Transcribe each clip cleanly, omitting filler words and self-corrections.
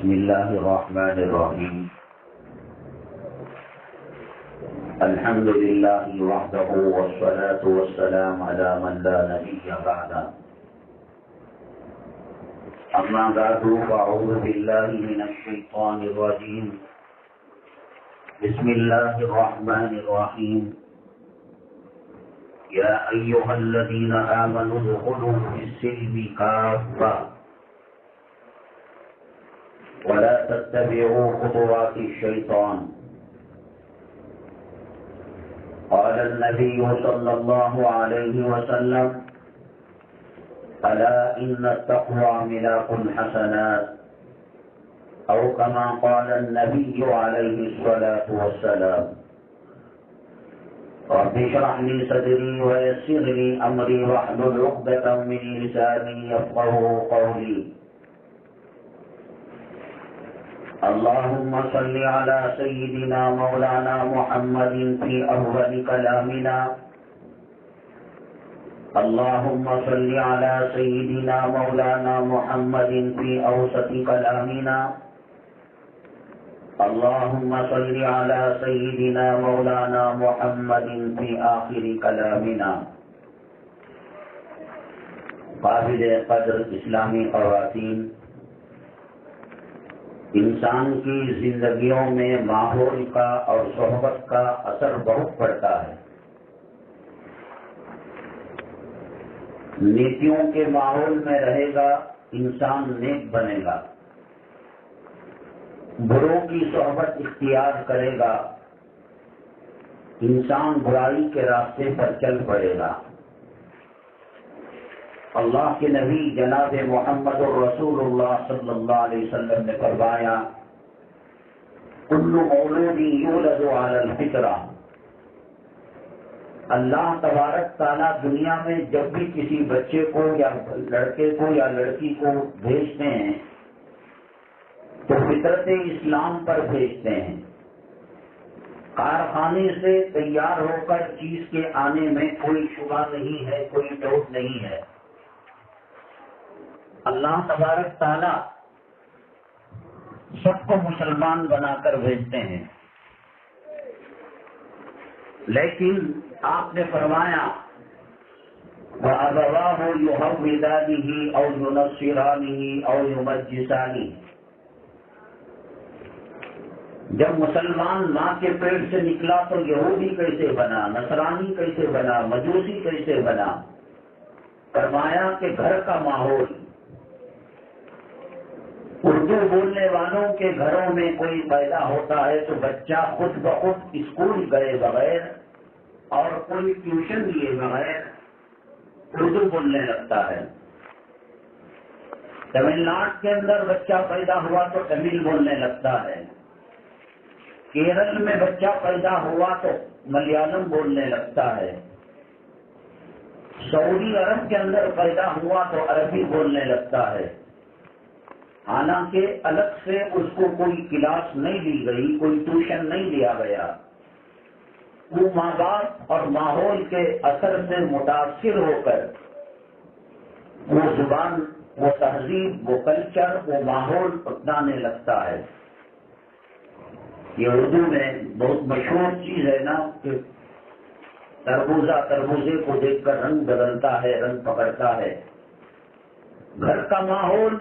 بسم الله الرحمن الرحيم. الحمد لله وحده والصلاة والسلام على من لا نبي بعده. أما بعد فأعوذ بالله من الشيطان الرجيم. بسم الله الرحمن الرحيم. يا أيها الذين آمنوا ادخلوا في السلم كافة ولا تتبعوا خطوات الشيطان. قال النبي صلى الله عليه وسلم: ألا إن التقوى ملاك الحسنات، أو كما قال النبي عليه الصلاة والسلام. رب اشرح لي صدري ويسر لي أمري واحلل عقدة من لساني يفقهوا قولي. اللهم صل على سيدنا مولانا محمد في أول كلامنا. اللهم صل على سيدنا مولانا محمد في أوسط كلامنا. اللهم صل على سيدنا مولانا محمد في آخر كلامنا. قابل قدر اسلامی خواتین، انسان کی زندگیوں میں ماحول کا اور صحبت کا اثر بہت پڑتا ہے. نیکیوں کے ماحول میں رہے گا انسان نیک بنے گا. بروں کی صحبت اختیار کرے گا انسان برائی کے راستے پر چل پڑے گا. اللہ کے نبی جناب محمد الرسول اللہ صلی اللہ علیہ وسلم نے فرمایا: کل مولود یولد علی الفطرہ. اللہ تبارک تعالیٰ دنیا میں جب بھی کسی بچے کو یا لڑکے کو یا لڑکی کو بھیجتے ہیں تو فطرت اسلام پر بھیجتے ہیں. کارخانے سے تیار ہو کر چیز کے آنے میں کوئی شبہ نہیں ہے، کوئی ڈاؤٹ نہیں ہے. اللہ تبارک تعالیٰ سب کو مسلمان بنا کر بھیجتے ہیں، لیکن آپ نے فرمایا وَأَبَوَاهُ يُهَوِّدَانِهِ أَوْ يُنَصِّرَانِهِ أَوْ يُمَجِّسَانِهِ. جب مسلمان ماں کے پیٹ سے نکلا تو یہودی کیسے بنا، نصرانی کیسے بنا، مجوسی کیسے بنا؟ فرمایا کہ گھر کا ماحول، اردو بولنے والوں کے گھروں میں کوئی پیدا ہوتا ہے تو بچہ خود بخود اسکول گئے بغیر اور کوئی ٹیوشن لیے بغیر اردو بولنے لگتا ہے. تمل ناڈو کے اندر بچہ پیدا ہوا تو تمل بولنے لگتا ہے. کیرل میں بچہ پیدا ہوا تو ملیالم بولنے لگتا ہے. سعودی عرب کے اندر پیدا ہوا تو عربی بولنے لگتا ہے. حالانکہ الگ سے اس کو کوئی کلاس نہیں دی گئی، کوئی ٹیوشن نہیں دیا گیا. وہ ماں باپ اور ماحول کے اثر سے متاثر ہو کر وہ زبان، وہ تہذیب، وہ کلچر، وہ ماحول اپنانے لگتا ہے. یہ اردو میں بہت مشہور چیز ہے نا کہ تربوزے کو دیکھ کر رنگ بدلتا ہے، رنگ پکڑتا ہے. گھر کا ماحول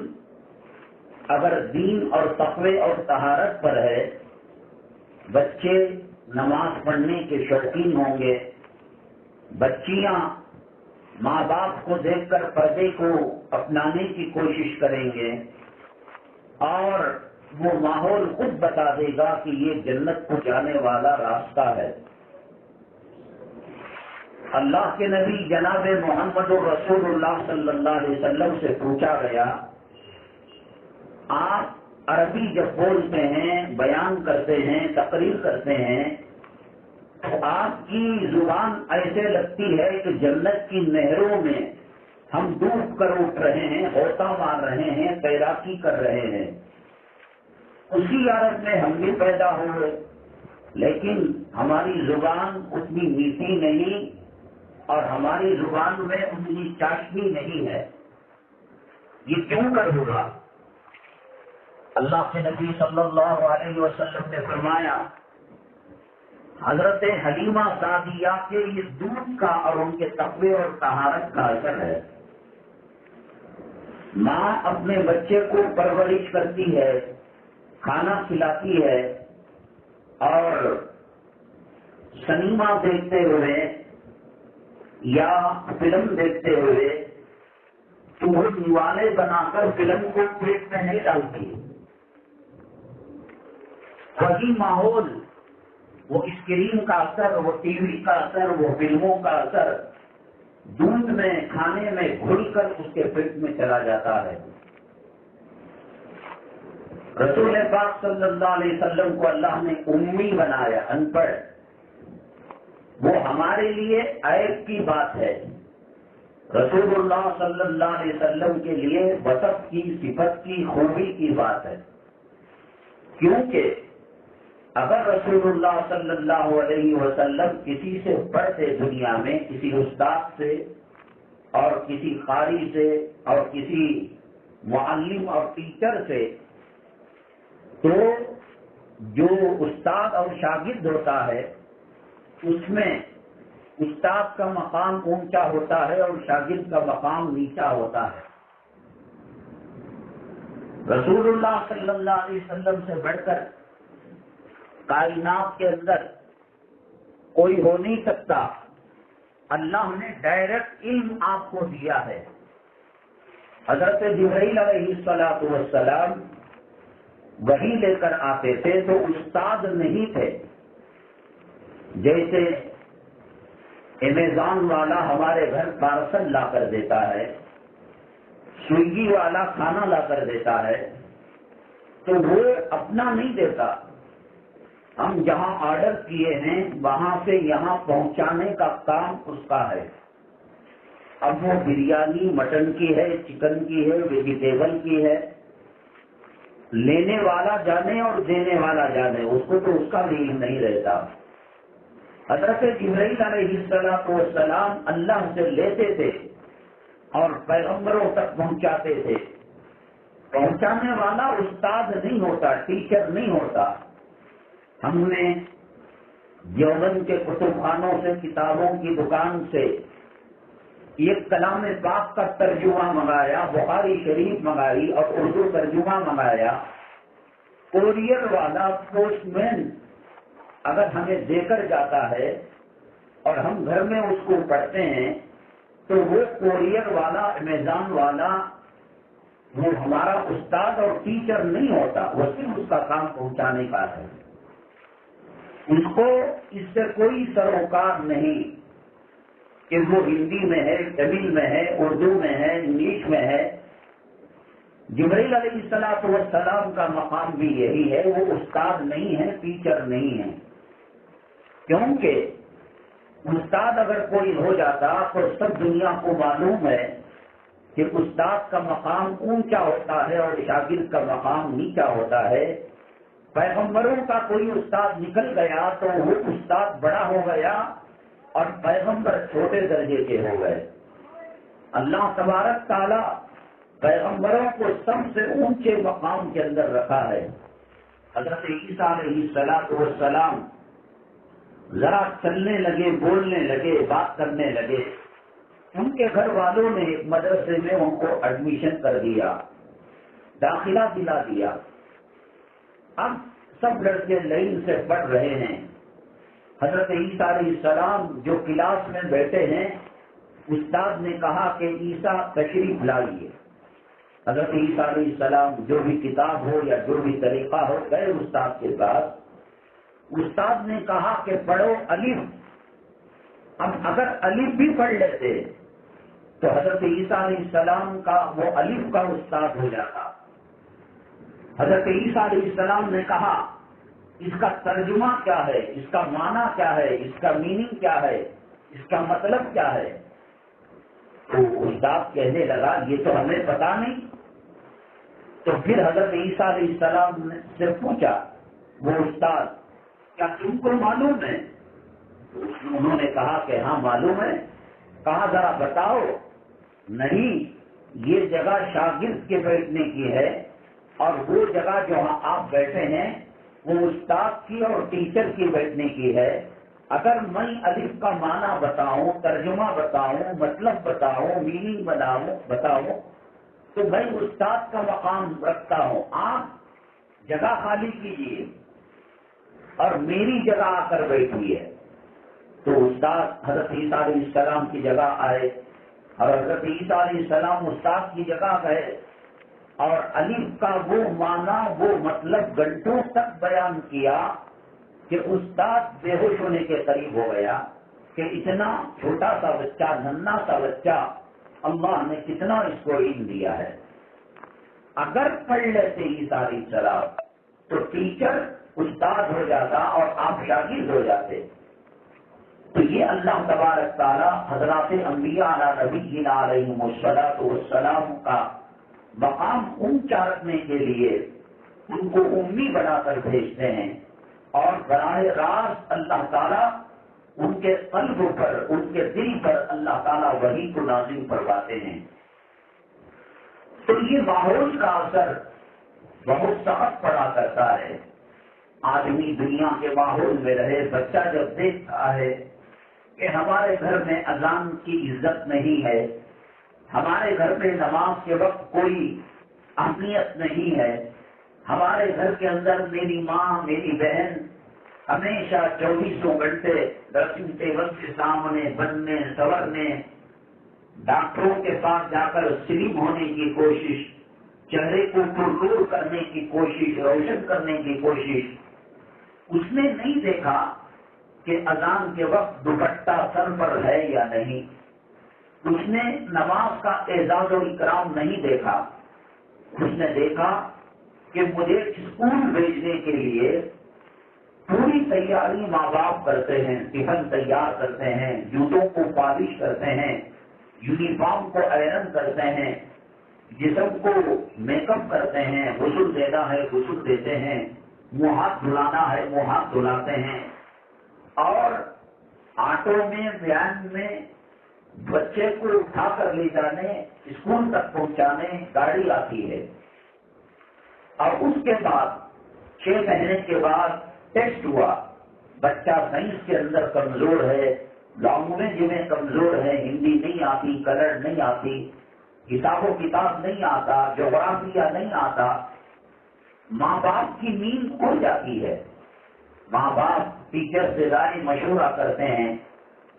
اگر دین اور تقوی اور طہارت پر ہے، بچے نماز پڑھنے کے شوقین ہوں گے. بچیاں ماں باپ کو دیکھ کر پردے کو اپنانے کی کوشش کریں گے اور وہ ماحول خود بتا دے گا کہ یہ جنت کو جانے والا راستہ ہے. اللہ کے نبی جناب محمد الرسول اللہ صلی اللہ علیہ وسلم سے پوچھا گیا: آپ عربی جب بولتے ہیں، بیان کرتے ہیں، تقریر کرتے ہیں تو آپ کی زبان ایسے لگتی ہے کہ جنت کی نہروں میں ہم ڈوب کر اٹھ رہے ہیں، غوطہ مار رہے ہیں، تیراکی کر رہے ہیں. اسی عرب میں ہم بھی پیدا ہوئے، لیکن ہماری زبان اتنی میٹھی نہیں اور ہماری زبان میں اتنی چاشنی نہیں ہے. یہ کیوں کر ہوگا؟ اللہ کے نبی صلی اللہ علیہ وسلم نے فرمایا، حضرت حلیمہ سعدیہ کے یہ دودھ کا اور ان کے تقوی اور طہارت کا اثر ہے۔ ماں اپنے بچے کو پرورش کرتی ہے، کھانا کھلاتی ہے، اور سنیما دیکھتے ہوئے یا فلم دیکھتے ہوئے تو وہ دیوانے بنا کر فلم کو پیٹ میں نہیں ڈالتی۔ وہی ماحول، وہ اسکرین کا اثر، وہ ٹی وی کا اثر، وہ فلموں کا اثر دودھ میں، کھانے میں گھل کر اس کے پیٹ میں چلا جاتا ہے۔ رسول پاک صلی اللہ علیہ وسلم کو اللہ نے امی بنایا، ان پڑھ، وہ ہمارے لیے عیب کی بات ہے۔ رسول اللہ صلی اللہ علیہ وسلم کے لیے وصف کی، صفت کی، خوبی کی بات ہے، کیونکہ اگر رسول اللہ صلی اللہ علیہ وسلم کسی سے پڑھتے دنیا میں، کسی استاد سے اور کسی قاری سے اور کسی معلم اور ٹیچر سے، تو جو استاد اور شاگرد ہوتا ہے اس میں استاد کا مقام اونچا ہوتا ہے اور شاگرد کا مقام نیچا ہوتا ہے۔ رسول اللہ صلی اللہ علیہ وسلم سے بڑھ کر کائنات کے اندر کوئی ہو نہیں سکتا۔ اللہ نے ڈائریکٹ علم آپ کو دیا ہے۔ حضرت جبرائیل علیہ السلام وحی لے کر آتے تھے تو استاد نہیں تھے، جیسے امیزون والا ہمارے گھر پارسل لا کر دیتا ہے، سویگی والا کھانا لا کر دیتا ہے، تو وہ اپنا نہیں دیتا، ہم جہاں آرڈر کیے ہیں وہاں سے یہاں پہنچانے کا کام اس کا ہے۔ اب وہ بریانی مٹن کی ہے، چکن کی ہے، ویجیٹیبل کی ہے، لینے والا جانے اور دینے والا جانے، اس کو تو اس کا بھی علم نہیں رہتا۔ حضرت جبرائیل علیہ السلام اللہ سے لیتے تھے اور پیغمبروں تک پہنچاتے تھے۔ پہنچانے والا استاد نہیں ہوتا، ٹیچر نہیں ہوتا۔ ہم نے دیوبند کے کتب خانوں سے، کتابوں کی دکان سے ایک کلام پاک کا ترجمہ منگایا، بخاری شریف منگائی اور اردو ترجمہ منگایا۔ کوریئر والا، پوسٹ مین اگر ہمیں دے کر جاتا ہے اور ہم گھر میں اس کو پڑھتے ہیں تو وہ کوریئر والا، امیزون والا، وہ ہمارا استاد اور ٹیچر نہیں ہوتا، وہ صرف اس کا کام پہنچانے کا ہے۔ اس کو اس سے کوئی سروکار نہیں کہ وہ ہندی میں ہے، تمل میں ہے، اردو میں ہے، انگلش میں ہے۔ جبرائیل علیہ السلام کا مقام بھی یہی ہے، وہ استاد نہیں ہے، ٹیچر نہیں ہے، کیونکہ استاد اگر کوئی ہو جاتا تو سب دنیا کو معلوم ہے کہ استاد کا مقام اونچا ہوتا ہے اور شاگرد کا مقام نیچا ہوتا ہے۔ پیغمبروں کا کوئی استاد نکل گیا تو وہ استاد بڑا ہو گیا اور پیغمبر چھوٹے درجے کے ہو گئے۔ اللہ تبارک تعالی پیغمبروں کو سب سے اونچے مقام کے اندر رکھا ہے۔ حضرت عیسیٰ علیہ السلام ذرا چلنے لگے، بولنے لگے، بات کرنے لگے، ان کے گھر والوں نے ایک مدرسے میں ان کو ایڈمیشن کر دیا، داخلہ دلا دیا۔ اب سب لڑکے لائن سے پڑھ رہے ہیں۔ حضرت عیسیٰ علیہ السلام جو کلاس میں بیٹھے ہیں، استاد نے کہا کہ عیسیٰ تشریف لائیے۔ حضرت عیسیٰ علیہ السلام جو بھی کتاب ہو یا جو بھی طریقہ ہو گئے استاد کے پاس۔ استاد نے کہا کہ پڑھو الف۔ اب اگر الف بھی پڑھ لیتے تو حضرت عیسیٰ علیہ السلام کا وہ الف کا استاد ہو جاتا۔ حضرت عیسیٰ علیہ السلام نے کہا اس کا ترجمہ کیا ہے، اس کا معنی کیا ہے، اس کا میننگ کیا ہے، اس کا مطلب کیا ہے؟ تو استاد کہنے لگا یہ تو ہمیں پتا نہیں۔ تو پھر حضرت عیسیٰ علیہ السلام سے پوچھا وہ استاد کیا تم کو معلوم ہے؟ انہوں نے کہا کہ ہاں معلوم ہے۔ کہا ذرا بتاؤ۔ نہیں، یہ جگہ شاگرد کے بیٹھنے کی ہے اور وہ جگہ جو آپ بیٹھے ہیں وہ استاد کی اور ٹیچر کی بیٹھنے کی ہے. اگر میں الف کا معنی بتاؤں، ترجمہ بتاؤں، مطلب بتاؤں، میننگ بتاؤں تو میں استاد کا مقام رکھتا ہوں. آپ جگہ خالی کیجیے اور میری جگہ آ کر بیٹھیے. تو استاد حضرت عیسیٰ علیہ السلام کی جگہ آئے اور حضرت عیسیٰ علیہ السلام استاد کی جگہ گئے اور الف کا وہ معنی وہ مطلب گھنٹوں تک بیان کیا کہ استاد بے ہوش ہونے کے قریب ہو گیا کہ اتنا چھوٹا سا بچہ، ننھا سا بچہ، اللہ نے کتنا اس کو علم دیا ہے. اگر پڑھ لیتے عیسیٰ علیہ السلام تو ٹیچر استاد ہو جاتا اور آپ شاگرد ہو جاتے. تو یہ اللہ تبارک تعالیٰ حضرات انبیاء علی نبینا علیہم الصلاۃ والسلام کا مقام اونچا رکھنے کے لیے ان کو امی بنا کر بھیجتے ہیں اور براہ راست اللہ تعالیٰ ان کے قلب پر، ان کے دل پر اللہ تعالیٰ وحی کو نازل فرماتے ہیں. تو یہ ماحول کا اثر بہت سخت پڑا کرتا ہے. آدمی دنیا کے ماحول میں رہے، بچہ جب دیکھتا ہے کہ ہمارے گھر میں اذان کی عزت نہیں ہے، ہمارے گھر میں نماز کے وقت کوئی اہمیت نہیں ہے، ہمارے گھر کے اندر میری ماں، میری بہن ہمیشہ 24 گھنٹے ڈریسنگ ٹیبل کے سامنے بننے سنورنے، ڈاکٹروں کے پاس جا کر سلیم ہونے کی کوشش، چہرے کو پرنور کرنے کی کوشش، روشن کرنے کی کوشش. اس نے نہیں دیکھا کہ اذان کے وقت دوپٹہ سر پر ہے یا نہیں. اس نے نماز کا اعزاز و اکرام نہیں دیکھا. اس نے دیکھا کہ مجھے اسکول بھیجنے کے لیے پوری تیاری ماں باپ کرتے ہیں، ٹفن تیار کرتے ہیں، جوتوں کو پالش کرتے ہیں، یونیفارم کو آئرن کرتے ہیں، جسم کو میک اپ کرتے ہیں، غسل دینا ہے غسل دیتے ہیں، منہ ہاتھ دھلانا ہے منہ ہاتھ دھلاتے ہیں، اور آٹو میں وین میں بچے کو اٹھا کر لے جانے، اسکول تک پہنچانے گاڑی آتی ہے. اور اس کے بعد 6 مہینے کے بعد ٹیسٹ ہوا. بچہ سائنس کے اندر کمزور ہے، لینگویج میں کمزور ہے، ہندی نہیں آتی، کلر نہیں آتی، حساب و کتاب نہیں آتا، جغرافیہ نہیں آتا. ماں باپ کی نیند اڑ جاتی ہے. ماں باپ ٹیچر سے رائے مشورہ کرتے ہیں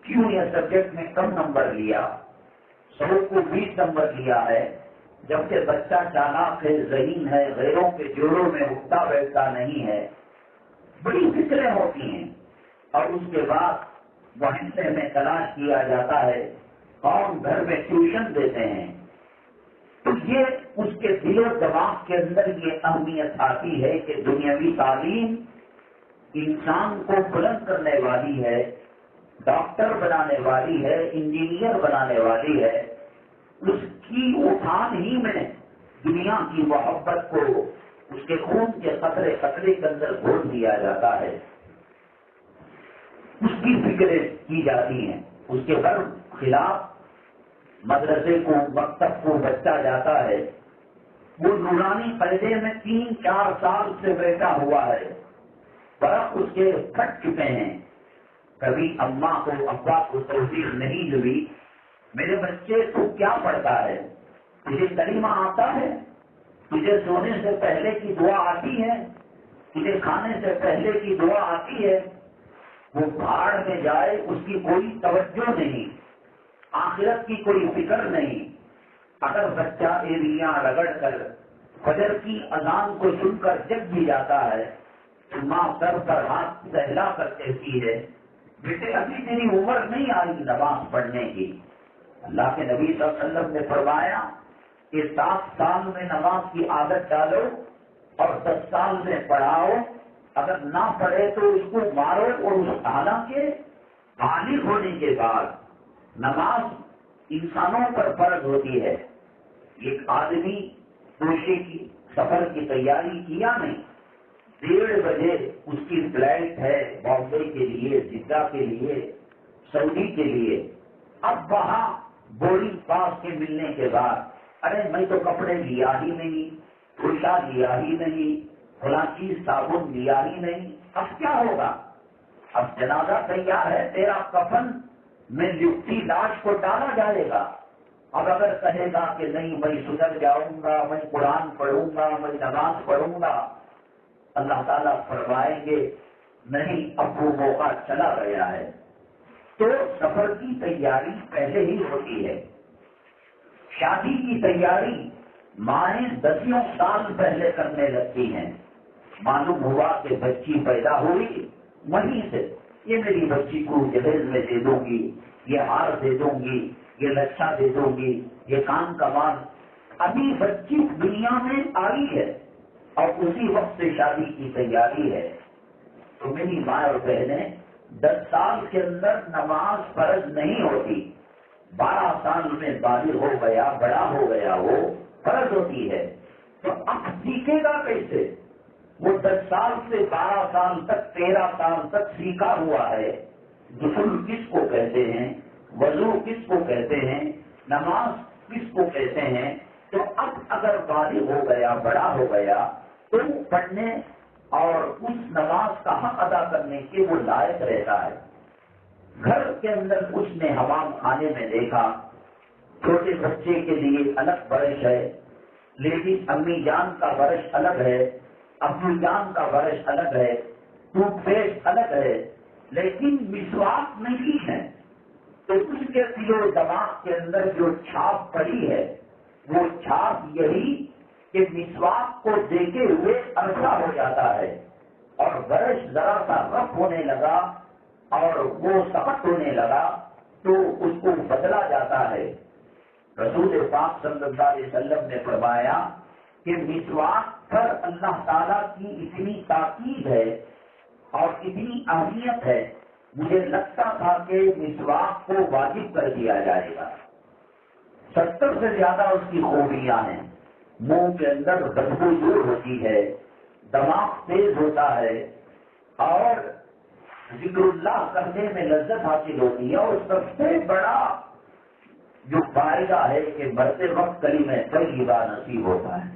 کیوں یہ سبجیکٹ میں کم نمبر لیا، 100 کو 20 نمبر لیا ہے، جبکہ بچہ چالاک ہے، ذہین ہے، غیروں کے جوڑوں میں اٹھتا بیٹھتا نہیں ہے. بڑی فکریں ہوتی ہیں. اور اس کے بعد محلے میں تلاش کیا جاتا ہے کون گھر میں ٹیوشن دیتے ہیں. تو یہ اس کے دل و دماغ کے اندر یہ اہمیت آتی ہے کہ دنیاوی تعلیم انسان کو بلند کرنے والی ہے، ڈاکٹر بنانے والی ہے، انجینئر بنانے والی ہے. اس کی اٹھان ہی میں دنیا کی محبت کو اس کے خون کے قطرے قطرے کے اندر گھول دیا جاتا ہے. اس کی فکریں کی جاتی ہیں. اس کے ہر خلاف مدرسے کو، مکتب کو بچہ جاتا ہے، وہ نورانی قاعدے میں 3-4 سال سے بیٹھا ہوا ہے، برق اس کے پھٹ چکے ہیں. کبھی اماں کو ابا کو توفیق نہیں ملی، میرے بچے تو کیا پڑھتا ہے، تجھے کلمہ آتا ہے، تجھے سونے سے پہلے کی دعا آتی ہے، تجھے کھانے سے پہلے کی دعا آتی ہے. وہ بھاڑ میں جائے، اس کی کوئی توجہ نہیں، آخرت کی کوئی فکر نہیں. اگر بچہ ایریاں رگڑ کر فجر کی اذان کو سن کر جگ بھی جاتا ہے تو ماں سر پر ہاتھ سہلا کر کہتی ہے بیٹے ابھی تیری عمر نہیں آئی نماز پڑھنے کی. اللہ کے نبی صلی اللہ علیہ وسلم نے فرمایا کہ 7 سال میں نماز کی عادت ڈالو اور 10 سال میں پڑھاؤ. اگر نہ پڑھے تو اس کو مارو. اور حالانکہ بالغ ہونے کے بعد نماز انسانوں پر فرض ہوتی ہے. ایک آدمی کوشے کی سفر کی تیاری کیا نہیں، 1:30 بجے اس کی فلائٹ ہے بامبے کے لیے، جدہ کے لیے، سعودی کے لیے. اب وہاں بورڈنگ پاس کے ملنے کے بعد ارے میں تو کپڑے لیا ہی نہیں، فرشا لیا ہی نہیں، فلاں چیز صابن لیا ہی نہیں، اب کیا ہوگا؟ اب جنازہ تیار ہے، تیرا کفن میں لپٹی لاش کو ڈالا جائے گا۔ اب اگر کہے گا کہ نہیں میں سدھر جاؤں گا، میں قرآن پڑھوں گا، میں نماز پڑھوں گا، اللہ تعالیٰ فرمائیں گے نہیں، اب وہ موقع چلا گیا ہے۔ تو سفر کی تیاری پہلے ہی ہوتی ہے۔ شادی کی تیاری مائیں 10 سال پہلے کرنے لگتی ہیں۔ معلوم ہوا کہ بچی پیدا ہوئی، وہیں سے یہ میری بچی کو جہیز میں دے دوں گی، یہ ہار دے دوں گی، یہ لچھا دے دوں گی، یہ کام کا مال۔ ابھی بچی دنیا میں آئی ہے اور اسی وقت سے شادی کی تیاری ہے۔ تو میری ماں اور بہنیں 10 سال کے اندر نماز فرض نہیں ہوتی، 12 سال میں بالغ ہو گیا، بڑا ہو گیا، وہ فرض ہوتی ہے۔ تو اب سیکھے گا کیسے؟ وہ 10 سال سے 12 سال تک 13 سال تک سیکھا ہوا ہے۔ غسل کس کو کہتے ہیں، وضو کس کو کہتے ہیں، نماز کس کو کہتے ہیں، تو اب اگر بالغ ہو گیا، بڑا ہو گیا، تو پڑھنے اور اس نماز کا حق ادا کرنے کے وہ لائق رہتا ہے۔ گھر کے اندر اس نے حمام خانے میں دیکھا، چھوٹے بچے کے لیے الگ برش ہے، لیکن امی جان کا برش الگ ہے، ابو جان کا برش الگ ہے، ٹوتھ پیسٹ الگ ہے، لیکن مسواک نہیں ہے۔ تو اس کے دل و دماغ کے اندر جو چھاپ پڑی ہے، وہ چھاپ یہی کہ مسواک کو دیکھے ہوئے عرصہ ہو جاتا ہے، اور برش ذرا سا رف ہونے لگا اور وہ سخت ہونے لگا تو اس کو بدلا جاتا ہے۔ رسول پاک صلی اللہ علیہ وسلم نے فرمایا کہ مسواک پر اللہ تعالیٰ کی اتنی تاکید ہے اور اتنی اہمیت ہے، مجھے لگتا تھا کہ مسواک کو واجب کر دیا جائے گا۔ 70 سے زیادہ اس کی خوبیاں ہیں۔ منہ کے اندر بدبو دور ہوتی ہے، دماغ تیز ہوتا ہے، اور ذکر اللہ کرنے میں لذت حاصل ہوتی ہے، اور سب سے بڑا جو فائدہ ہے کہ مرتے وقت کلمہ طیبہ نصیب ہوتا ہے۔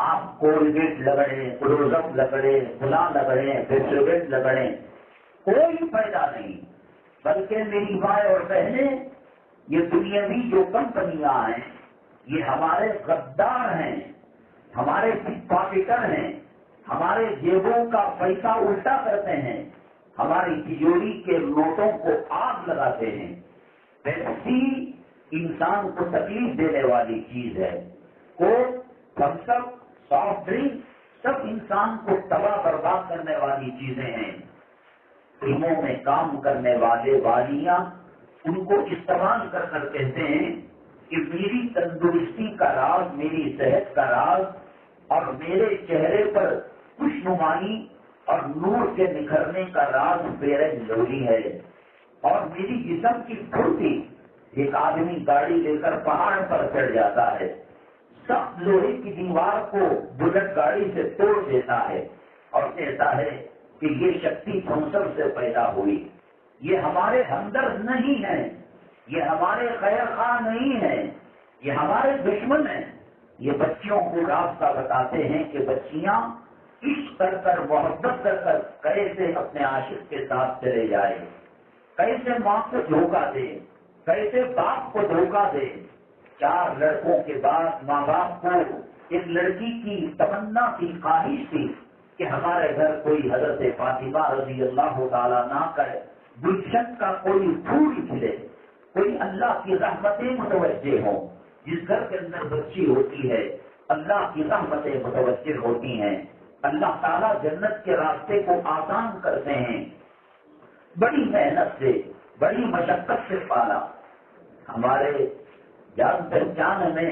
آپ کولگیٹ لگڑیں، کلوزپ لگڑیں، فلاں لگڑیں، پیپسوڈنٹ لگڑیں، کوئی فائدہ نہیں، بلکہ میری ماں اور بہنیں، یہ دنیاوی جو کمپنیاں ہیں یہ ہمارے غدار ہیں، ہمارے پک پاکٹر ہیں، ہمارے جیبوں کا پیسہ الٹا کرتے ہیں، ہماری تجوری کے نوٹوں کو آگ لگاتے ہیں۔ پیپسی انسان کو تکلیف دینے والی چیز ہے، کوک، تھمس اپ، سافٹ ڈرنک سب انسان کو تباہ برباد کرنے والی چیزیں ہیں۔ فلموں میں کام کرنے والے والیاں ان کو استعمال کر کر کہتے ہیں کہ میری تندرستی کا راز، میری صحت کا راز اور میرے چہرے پر خوشنمائی اور نور کے نکھرنے کا راز فیئر لولی ہے، اور میری جسم کی پھرتی۔ ایک آدمی گاڑی لے کر پہاڑ پر چڑھ جاتا ہے، سخت لوہے کی دیوار کو بلٹ گاڑی سے توڑ دیتا ہے اور کہتا ہے کہ یہ شکتی سنسر سے پیدا ہوئی۔ یہ ہمارے ہمدرد نہیں ہے، یہ ہمارے خیر خواہ نہیں ہے، یہ ہمارے دشمن ہیں۔ یہ بچیوں کو راستہ بتاتے ہیں کہ بچیاں عشق کر کر، محبت کر کر کیسے اپنے عاشق کے ساتھ چلے جائے، کیسے ماں کو دھوکہ دے، کیسے باپ کو دھوکہ دے۔ 4 لڑکوں کے بعد ماں باپ کو ایک لڑکی کی تمنا کی خواہش تھی کہ ہمارے گھر کوئی حضرت فاطمہ رضی اللہ تعالیٰ نہ کرے، گلشن کا کوئی پھول کھلے، کوئی اللہ کی رحمتیں متوجہ ہوں۔ جس گھر کے اندر بچی ہوتی ہے اللہ کی رحمتیں متوجہ ہوتی ہیں، اللہ تعالیٰ جنت کے راستے کو آسان کرتے ہیں۔ بڑی محنت سے، بڑی مشقت سے پالا۔ ہمارے جان پہچان میں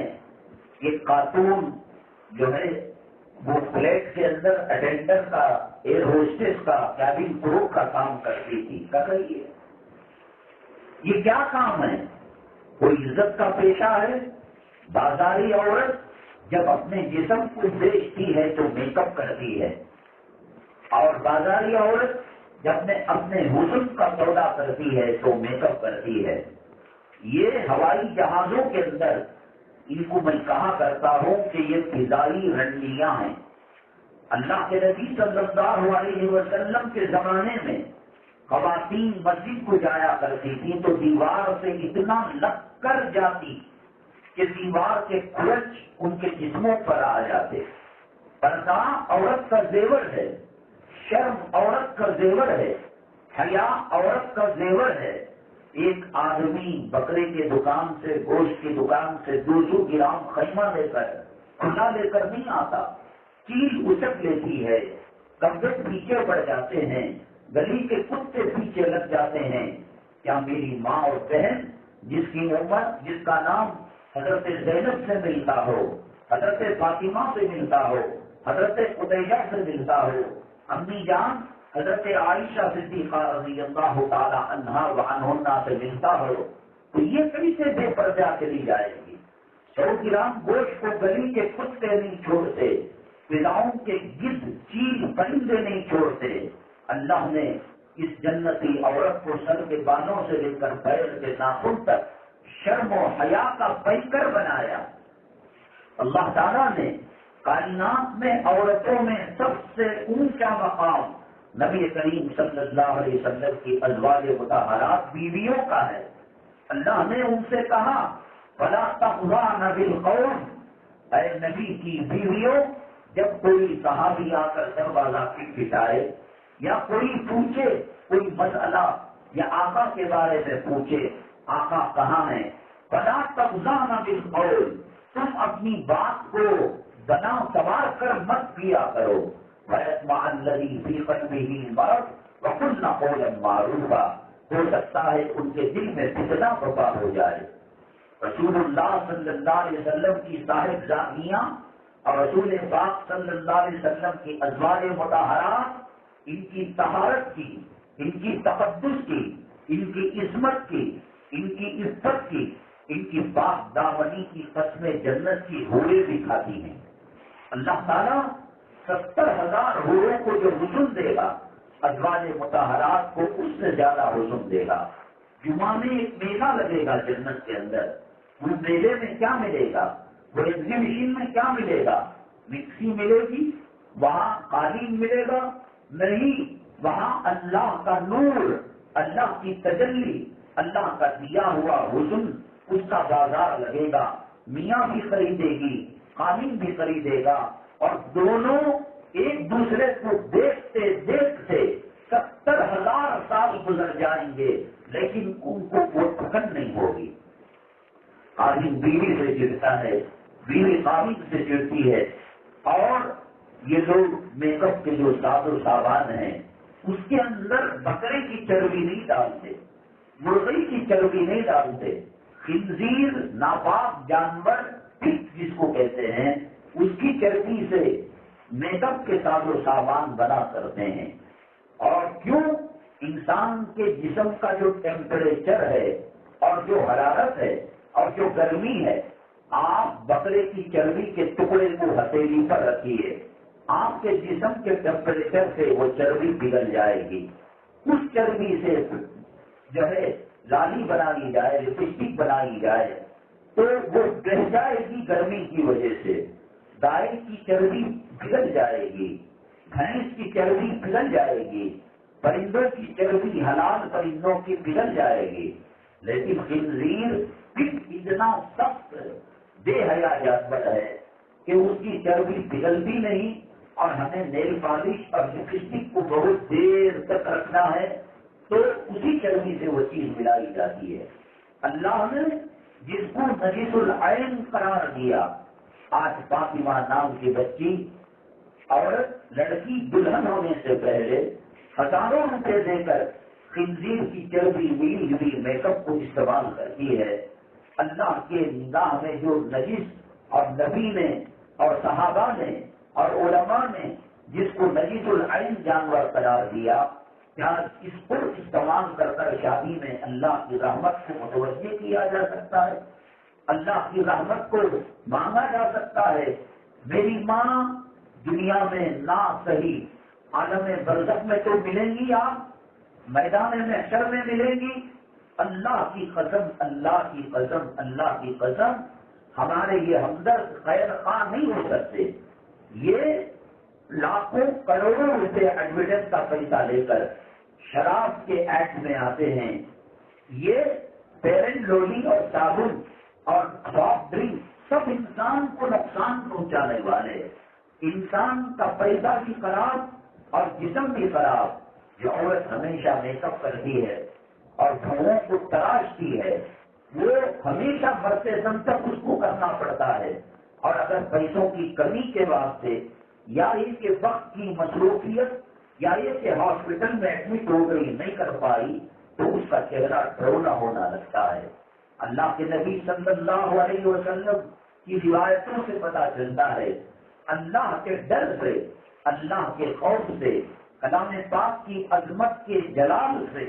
ایک خاتون جو ہے وہ فلیٹ کے اندر اٹینڈر کا، ایئر ہوسٹس کا، کیبن کرو کا کام کرتی تھی۔ کر رہی ہے، یہ کیا کام ہے؟ کوئی عزت کا پیشہ ہے؟ بازاری عورت جب اپنے جسم کو بیچتی ہے تو میک اپ کرتی ہے، اور بازاری عورت جب اپنے حسن کا سودا کرتی ہے تو میک اپ کرتی ہے۔ یہ ہوائی جہازوں کے اندر ان کو میں کہا کرتا ہوں کہ یہ فضائی رنڈیاں ہیں۔ اللہ کے نبی صلی اللہ علیہ وسلم کے زمانے میں خواتین مسجد کو جایا کرتی تھی تو دیوار سے اتنا لگ کر جاتی کہ دیوار کے کھرچ ان کے جسموں پر آ جاتے۔ پردہ عورت کا زیور ہے، شرم عورت کا زیور ہے، حیا عورت کا زیور ہے۔ ایک آدمی بکرے کے دکان سے، گوشت کی دکان سے 200 گرام خیمہ لے کر، کھلا لے کر نہیں آتا، چیل اچک لیتی ہے، کپڑے پیچھے پڑ جاتے ہیں، گلی کے کتے پیچھے لگ جاتے ہیں۔ کیا میری ماں اور بہن جس کی عمر، جس کا نام حضرت زینب سے ملتا ہو، حضرت فاطمہ سے ملتا ہو، حضرت خدیجہ سے ملتا ہو، امی جان حضرت عائشہ صدیقہ رضی اللہ تعالی عنہا وعنہن سے ملتا ہو، تو یہ کیسے بے پردہ چلی جائے گی؟ 100 گرام گوشت کو گلی کے کتے نہیں چھوڑتے، فضاؤں کے گدھ چیل پرندے نہیں چھوڑتے۔ اللہ نے اس جنتی عورت کو سر کے بالوں سے لے کر پیر کے ناخن تک شرم و حیا کا پیکر بنایا۔ اللہ تعالیٰ نے کائنات میں عورتوں میں سب سے اونچا مقام نبی کریم صلی اللہ علیہ وسلم کی ازواج مطہرات بیویوں کا ہے۔ اللہ نے ان سے کہا فلا تخضعن بالقول، اے نبی کی بیویوں، جب کوئی صحابی آ کر دروازہ کھٹکھٹائے یا کوئی پوچھے کوئی مسئلہ یا آقا کے بارے میں پوچھے آقا کہاں ہے، فلا تخضعن بالقول، تم اپنی بات کو بنا سوار کر مت کیا کرو، وَيَطْمَعَ الَّذِي فِي قَلْبِهِ مَرَضٌ وَقُلْنَ قَوْلًا مَّعْرُوفًا، ہو سکتا ہے ان کے دل میں فتنہ برپا ہو جائے۔ رسول اللہ صلی اللہ علیہ وسلم کی صاحب زانیہ اور رسول پاک صلی اللہ علیہ وسلم کی ازواج مطہرات، ان کی طہارت کی، ان کی تقدس کی، ان کی عصمت کی، ان کی عزت کی، ان کی پاک دامنی کی قسمیں جنت کی حوریں بھی کھاتی ہیں۔ اللہ تعالیٰ 70,000 حوروں کو جو حسن دے گا، ازواج مطہرات کو اس سے زیادہ حسن دے گا۔ جمعہ میں ایک میلہ لگے گا جنت کے اندر، اس میلے میں کیا ملے گا؟ وہ ایگزیبیشن میں کیا ملے گا؟ مکسی ملے گی، وہاں قالین ملے گا؟ نہیں، وہاں اللہ کا نور، اللہ کی تجلی، اللہ کا دیا ہوا حسن، اس کا بازار لگے گا۔ میاں بھی خریدے گی، قالین بھی خریدے گا، اور دونوں ایک دوسرے کو دیکھتے دیکھتے 70,000 سال گزر جائیں گے، لیکن ان کو وہ تھکن نہیں ہوگی۔ قالین بیوی سے جڑتا ہے، بیوی قالین سے جڑتی ہے، اور یہ لوگ میک اپ کے جو ساز و سامان ہیں اس کے اندر بکرے کی چربی نہیں ڈالتے، مرغی کی چربی نہیں ڈالتے، خنزیر ناپاک جانور جس کو کہتے ہیں اس کی چربی سے میک اپ کے ساز و سامان بنا کرتے ہیں۔ اور کیوں؟ انسان کے جسم کا جو ٹیمپریچر ہے اور جو حرارت ہے اور جو گرمی ہے، آپ بکرے کی چربی کے ٹکڑے کو ہتھیلی پر رکھیے، آپ کے جسم کے ٹیمپریچر سے وہ چربی پگھل جائے گی۔ اس چربی سے جو ہے لالی بنا لی جائے، لپسٹک بنائی جائے تو وہ بہ جائے گی گرمی کی وجہ سے۔ گائے کی چربی پگھل جائے گی، بھینس کی چربی پگھل جائے گی، پرندوں کی چربی حلال پرندوں کی پگھل جائے گی، لیکن خنزیر اتنا سخت بے حیا جانور ہے کہ اس کی چربی پگھل بھی نہیں، اور ہمیں نیل پالش اور لپسٹک کو بہت دیر تک رکھنا ہے تو اسی چربی سے وہ چیز ملائی جاتی ہے۔ اللہ نے جس کو نجیس العین قرار دیا، آج فاطمہ نام کی بچی عورت لڑکی دلہن ہونے سے پہلے ہزاروں روپے دے کر خنزیر کی چربی ملی ہوئی میک اپ کو استعمال کرتی ہے۔ اللہ کے نگاہ میں جو نجس اور نبی نے اور صحابہ نے اور علماء نے جس کو نجیس العین جانور قرار دیا، کیا اس کو استعمال کر کر شادی میں اللہ کی رحمت کو متوجہ کیا جا سکتا ہے؟ اللہ کی رحمت کو مانگا جا سکتا ہے؟ میری ماں دنیا میں نہ صحیح عالم برزخ میں تو ملیں گی، آپ میدان محشر میں ملیں گی۔ اللہ کی قسم، اللہ کی قسم، اللہ کی قسم، ہمارے یہ ہمدرد خیر خواہ نہیں ہو سکتے. یہ لاکھوں کروڑوں روپے ایڈورٹائز کا پیسہ لے کر شراب کے ایڈ میں آتے ہیں. یہ پیرن لولی اور صابن اور سافٹ ڈرنک سب انسان کو نقصان پہنچانے والے. انسان کا پیسہ بھی خراب اور جسم بھی خراب. جو عورت ہمیشہ میک اپ کرتی ہے اور بھوؤں کو تراشتی ہے وہ ہمیشہ مرتے دم تک اس کو کرنا پڑتا ہے. اور اگر پیسوں کی کمی کے واسطے یا یہ کہ وقت کی مصروفیت یا یہ کہ ہاسپٹل میں ایڈمٹ ہو گئی نہیں کر پائی تو اس کا چہرہ ڈرونا ہونا لگتا ہے. اللہ کے نبی صلی اللہ علیہ وسلم کی روایتوں سے پتا چلتا ہے اللہ کے ڈر سے، اللہ کے خوف سے، کلام پاک کی عظمت کے جلال سے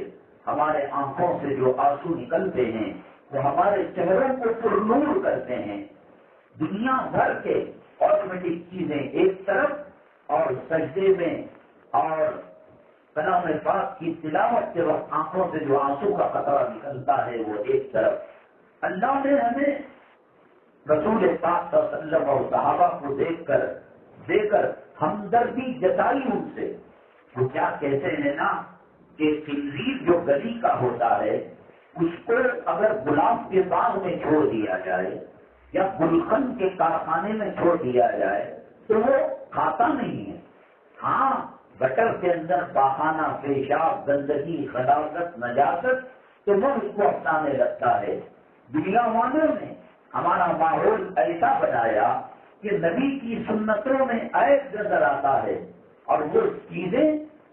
ہمارے آنکھوں سے جو آنسو نکلتے ہیں وہ ہمارے چہروں کو پرنور کرتے ہیں. دنیا بھر کے کاسمیٹک چیزیں ایک طرف اور سجدے میں اور کلام پاک کی تلاوت کے وقت آنکھوں سے جو آنسو کا قطرہ نکلتا ہے وہ ایک طرف. اللہ نے ہمیں رسول پاک صلی اللہ علیہ وسلم اور صحابہ کو دیکھ کر ہمدردی جتائی ان سے. وہ کیا کہتے ہیں نا کہ خنزیر جو گلی کا ہوتا ہے اس کو اگر گلاب کے باغ میں چھوڑ دیا جائے یا گلقند کے کارخانے میں چھوڑ دیا جائے تو وہ کھاتا نہیں ہے. ہاں گٹر کے اندر پاخانہ، پیشاب، گندگی، خلاقت، نجاست تو وہ اس کو اپنانے لگتا ہے. دنیا والوں نے ہمارا ماحول ایسا بنایا کہ نبی کی سنتوں میں عیب نظر آتا ہے اور وہ چیزیں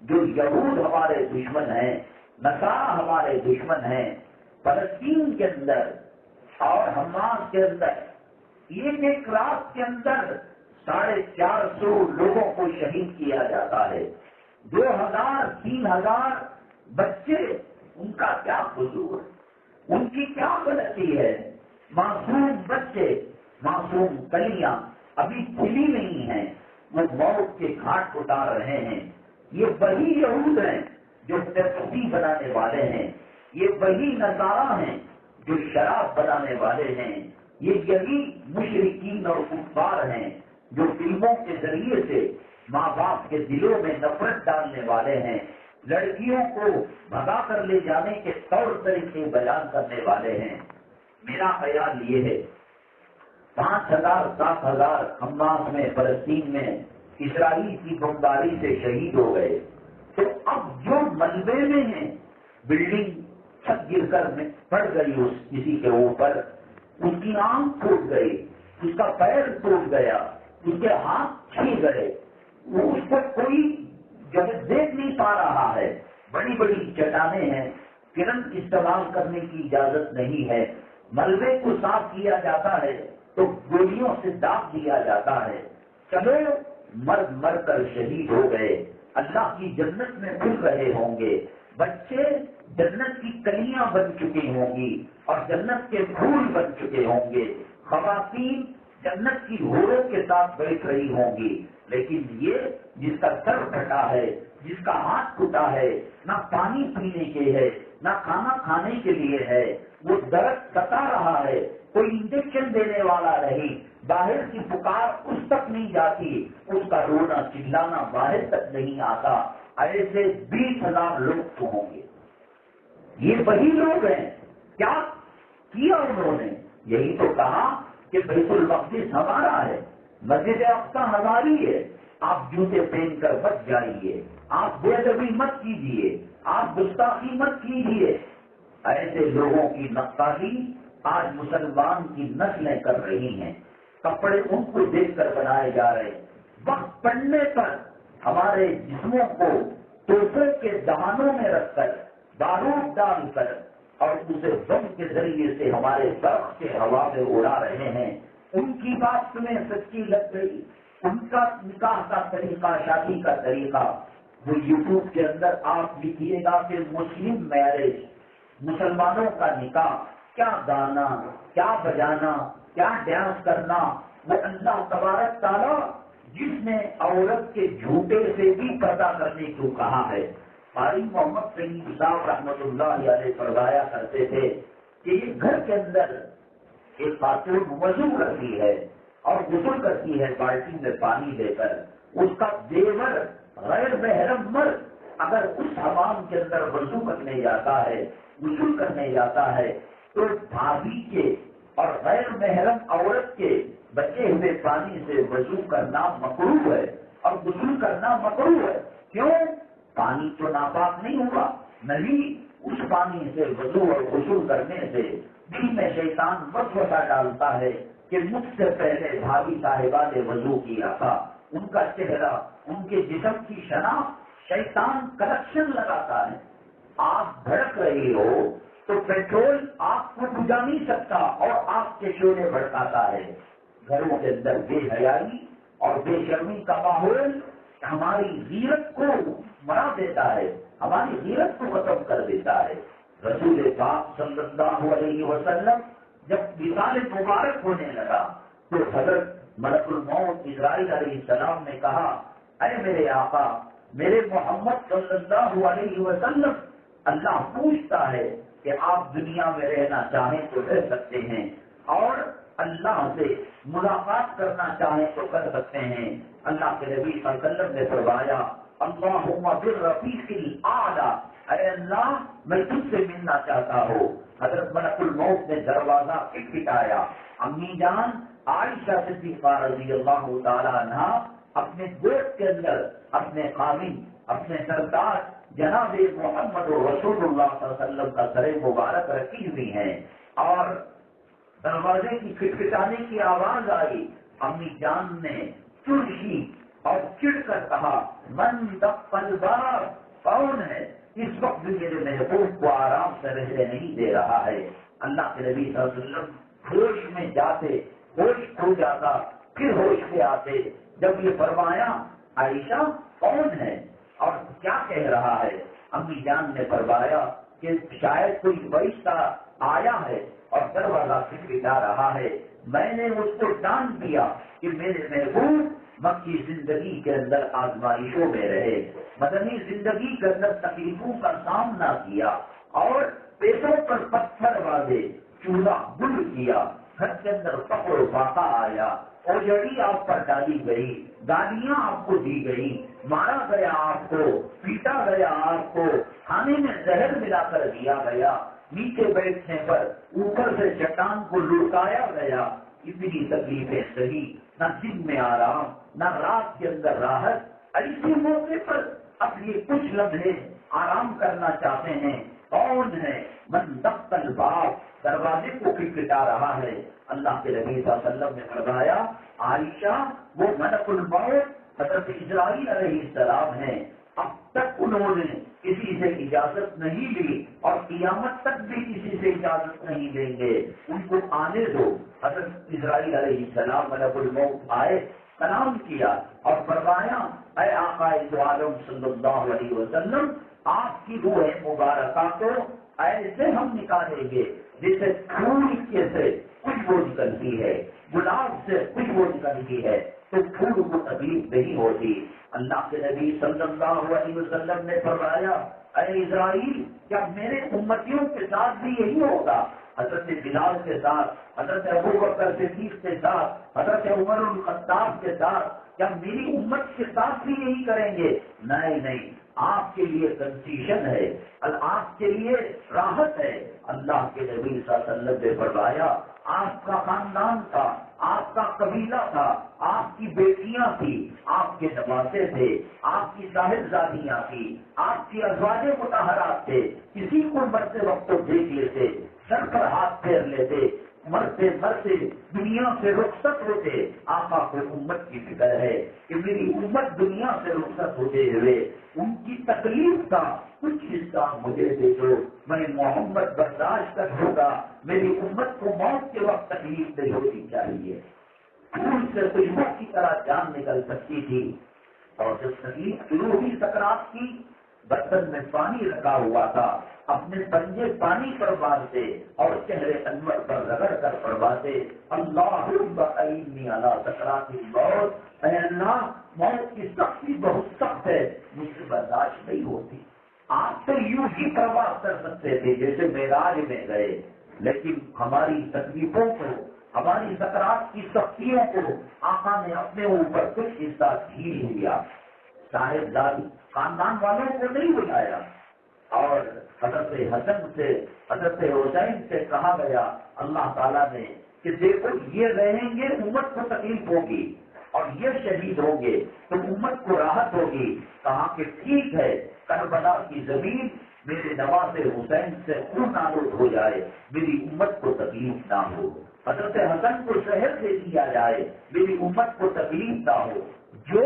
جو یہود ہمارے دشمن ہیں، نصارہ ہمارے دشمن ہیں، فلسطین کے اندر اور حماس کے اندر ایک رات کے اندر 450 لوگوں کو شہید کیا جاتا ہے. 2000 3000 بچے، ان کا کیا قصور، ان کی کیا غلطی ہے؟ معصوم بچے، معصوم کلیاں ابھی کھلی نہیں ہیں، وہ موت کے گھاٹ اتار رہے ہیں. یہ وہی یہود ہیں جو پیپسی بنانے والے ہیں، یہ وہی نصارہ ہیں جو شراب بنانے والے ہیں، یہ یہی مشرکین اور کفار ہیں جو فلموں کے ذریعے سے ماں باپ کے دلوں میں نفرت ڈالنے والے ہیں، لڑکیوں کو بھگا کر لے جانے کے طور طریقے بیان کرنے والے ہیں. میرا خیال یہ ہے 5000 7000 حماس میں، فلسطین میں اسرائیل کی بمباری سے شہید ہو گئے تو اب جو ملبے میں ہیں، بلڈنگ چھت گر کر پڑ گئی اس کسی کے اوپر، اس کی آنکھ ٹوٹ گئی، اس کا پیر ٹوٹ گیا، اس کے ہاتھ چھل گئے، اس کو کوئی جب دیکھ نہیں پا رہا ہے. بڑی بڑی چٹانیں ہیں، کرن استعمال کرنے کی اجازت نہیں ہے، ملبے کو صاف کیا جاتا ہے تو گولیوں سے داغ دیا جاتا ہے. چلو مر کر شہید ہو گئے، اللہ کی جنت میں پھر رہے ہوں گے. بچے جنت کی کلیاں بن چکی ہوں گی اور جنت کے پھول بن چکے ہوں گے. خواتین جنت کی حوروں کے ساتھ بیٹھ رہی ہوں گی. لیکن یہ جس کا سر پھٹا ہے، جس کا ہاتھ ٹوٹا ہے، نہ پانی پینے کے ہے نہ کھانا کھانے کے لیے ہے، وہ درد ستا رہا ہے، کوئی انجیکشن دینے والا نہیں، باہر کی پکار اس تک نہیں جاتی، اس کا رونا چلانا باہر تک نہیں آتا. ایسے 20,000 لوگ تو ہوں گے. یہ وہی لوگ ہیں. کیا کیا انہوں نے؟ یہی تو کہا کہ بیت المقدس ہمارا ہے، مسجد اقصی ہماری ہے، آپ جوتے پہن کر مت جائیے، آپ بے ادبی مت کیجیے، آپ گستاخی مت کیجیے. ایسے لوگوں کی نقاشی آج مسلمان کی نسلیں کر رہی ہیں. کپڑے ان کو دیکھ کر بنائے جا رہے ہیں. وقت پڑنے پر ہمارے جسموں کو توپوں کے دہانوں میں رکھ کر، بارود ڈال کر اور اسے بم کے ذریعے سے ہمارے درخت کے ہوا میں اڑا رہے ہیں. ان کی بات تمہیں سچی لگ گئی، ان کا نکاح کا طریقہ، شادی کا طریقہ وہ یوٹیوب کے اندر آپ لکھیے گا کہ مسلم میرج، مسلمانوں کا نکاح، کیا گانا، کیا بجانا، کیا ڈانس کرنا. وہ اللہ تبارک تعالیٰ جس نے عورت کے جھوٹے سے بھی پردہ کرنے کو کہا ہے. قاری محمد سعید صاحب رحمۃ اللہ علیہ فرمایا کرتے تھے کہ یہ گھر کے اندر ایک خاتون وضو کرتی ہے اور غسل کرتی ہے بالٹی میں پانی لے کر، اس کا دیور غیر محرم مرد اگر اس حمام کے اندر وضو کرنے جاتا ہے، غسل کرنے جاتا ہے، تو بھابھی کے اور غیر محرم عورت کے بچے ہوئے پانی سے وضو کرنا مکروہ ہے اور غسل کرنا مکروہ ہے۔ کیوں؟ پانی تو ناپاک نہیں ہوا، نہیں، اس پانی سے وضو اور غسل کرنے سے دل میں شیطان وسوسہ ڈالتا ہے کہ مجھ سے پہلے بھابھی صاحبہ نے وضو کیا تھا، ان کا چہرہ، ان کے جسم کی شناخت، شیطان کرپشن لگاتا ہے۔ آپ بھڑک رہی ہو تو پیٹرول آپ کو بجھا نہیں سکتا اور آپ کے شعلے بھڑکاتا ہے۔ گھروں کے اندر بے حیائی اور بے شرمی کا ماحول ہماری غیرت کو مرا دیتا ہے، ہماری غیرت کو ختم کر دیتا ہے۔ رسول پاک صلی اللہ علیہ وسلم جب وصال مبارک ہونے لگا تو حضرت ملک الموت اسرائیل علیہ السلام نے کہا، اے میرے آقا، میرے محمد صلی اللہ علیہ وسلم، اللہ پوچھتا ہے کہ آپ دنیا میں رہنا چاہیں تو رہ سکتے ہیں اور اللہ سے ملاقات کرنا چاہیں تو کر سکتے ہیں۔ اللہ کے نبی صلی اللہ علیہ وسلم نے فرمایا، اللہم بالرفیق الاعلی، اے اللہ میں تجھ سے ملنا چاہتا ہوں۔ حضرت ملک الموت نے دروازہ کھٹکھٹایا، امی جان عائشہ صدیقہ رضی اللہ تعالی عنہا اپنے گود کے اندر اپنے خاوند، اپنے سردار جناب محمد رسول اللہ صلی اللہ علیہ وسلم کا سر مبارک رکھی ہوئی ہیں اور دروازے کی کھٹکھٹانے کی آواز آئی۔ امی جان نے چڑھی اور چڑ کر کہا، من دق الباب، کون ہے اس وقت میرے محبوب کو آرام سے رہنے نہیں دے رہا ہے۔ اللہ کے نبی صلی اللہ علیہ وسلم ہوش میں جاتے، ہوش کھو جاتا، پھر ہوش میں آتے۔ جب یہ فرمایا، عائشہ کون ہے اور کیا کہہ رہا ہے؟ امی جان نے فرمایا کہ شاید کوئی فرشتہ آیا ہے اور دروازہ کھٹکھٹا رہا ہے۔ میں نے اس کو ڈانٹ دیا کہ میرے محبوب مکی زندگی کے اندر آزمائشوں میں رہے، مدنی زندگی کے اندر تکلیفوں کا سامنا کیا اور پیسوں پر پتھر باندھے، چولہا گل کیا، گھر کے اندر فقر و فاقہ آیا، اوجڑی آپ پر ڈالی گئی، گالیاں آپ کو دی گئی، مارا گیا آپ کو، پیٹا گیا آپ کو، کھانے میں زہر ملا کر دیا گیا، نیچے بیٹھنے پر اوپر سے چٹان کو لڑکایا گیا۔ اتنی تکلیفیں سہی، نہ دن میں آرام، نہ رات کے اندر راحت۔ ایسے موقع پر اب یہ کچھ لمحے آرام کرنا چاہتے ہیں۔ کون ہے؟ من دق الباب، دروازے کو کھٹکھٹا رہا ہے۔ اللہ کے نبی صلی اللہ علیہ وسلم نے فرمایا، عائشہ وہ ملک الموت حضرت اسرائیل علیہ السلام ہیں، اب تک انہوں نے کسی سے اجازت نہیں لی اور قیامت تک بھی کسی سے اجازت نہیں لیں گے، ان کو آنے دو۔ حضرت اسرائیل علیہ السلام ملک الموت آئے، سلام کیا اور فرمایا، اے آقا دو عالم صلی اللہ علیہ وسلم، آپ کی روح مبارکہ کو ایسے ہم نکالیں گے جیسے پھول کے سے خوشبو نکلتی ہے، گلاب سے خوشبو نکلتی ہے تو پھول کو تکلیف نہیں ہوتی۔ اللہ کے نبی صلی اللہ علیہ وسلم نے فرمایا، اے اسرائیل، کیا میرے امتیوں کے ساتھ بھی یہی ہوگا؟ حضرت بلال کے ساتھ، حضرت ابوبکر صدیق کے ساتھ، حضرت عمر الخطاب کے ساتھ، کیا میری امت کے ساتھ بھی یہی کریں گے؟ نہیں نہیں، آپ کے لیے کنسیشن ہے، آپ کے لیے راحت ہے۔ اللہ کے نبی صلی اللہ علیہ وسلم نے فرمایا، آپ کا خاندان تھا، آپ کا قبیلہ تھا، آپ کی بیٹیاں تھی، آپ کے نواسے تھے، آپ کی صاحبزادیاں تھی، آپ کی ازواج مطہرات تھے، کسی کو مرتے وقت تو دیکھ لیتے، سر پر ہاتھ پھیر لیتے، مرتے مرتے دنیا سے رخصت ہوتے۔ آقا کو امت کی فکر ہے کہ میری امت دنیا سے رخصت ہوتے ہوئے ان کی تکلیف کا کچھ حصہ مجھے دے دو، میں محمد برداشت کر دوں گا، میری امت کو موت کے وقت تکلیف نہیں ہونی چاہیے۔ پھول سے خوشبو کی طرح جان نکل سکتی تھی اور جب تکلیف شروع ہوئی سکرات کی، برتن میں پانی رکھا ہوا تھا، اپنے پنجے پانی پر باندھتے اور چہرے انور پر رگڑ کر فرماتے، اللہم اعنی علی سکرات الموت، اے اللہ موت کی سختی بہت سخت ہے، مجھ سے برداشت نہیں ہوتی۔ آپ تو یوں ہی پرواز کر سکتے تھے جیسے معراج میں گئے، لیکن ہماری تکلیفوں کو، ہماری سکرات کی سختیوں کو آقا نے اپنے اوپر کچھ حصہ جھیل لیا. صاحبزادی خاندان والوں کو نہیں بلایا، اور حضرت حسن سے، حضرت حسین سے کہا گیا اللہ تعالیٰ نے کہ دیکھو یہ رہیں گے امت کو تکلیف ہوگی، اور یہ شہید ہوں گے تو امت کو راحت ہوگی. کہا کہ ٹھیک ہے، کربلا کی زمین میرے نواز حسین سے خون آلود ہو جائے، میری امت کو تکلیف نہ ہو. حضرت حسن کو شہر دے دیا جائے، میری امت کو تکلیف نہ ہو. جو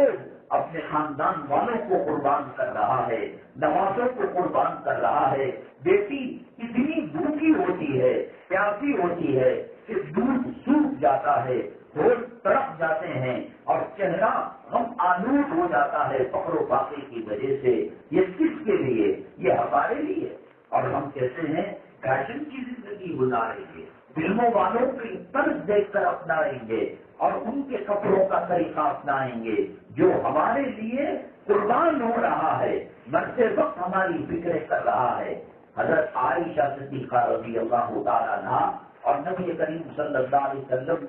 اپنے خاندان والوں کو قربان کر رہا ہے، نوازوں کو قربان کر رہا ہے. بیٹی اتنی بھوکی ہوتی ہے، پیاسی ہوتی ہے کہ دودھ سوکھ جاتا ہے، ہوش تڑپ جاتے ہیں، اور چہرہ غم آلود ہو جاتا ہے فقر و فاقے کی وجہ سے. یہ کس کے لیے؟ یہ ہمارے لیے. اور ہم کہتے ہیں فیشن کی زندگی گزاریں گے، فلموں والوں کی طرز دیکھ کر اپنائیں گے، اور ان کے کپڑوں کا طریقہ اپنائیں گے. جو ہمارے لیے قربان ہو رہا ہے، مرتے وقت ہماری فکریں کر رہا ہے. حضرت عائشہ صدیقہ رضی اللہ تعالیٰ عنہا اور نبی کریم صلی اللہ علیہ وسلم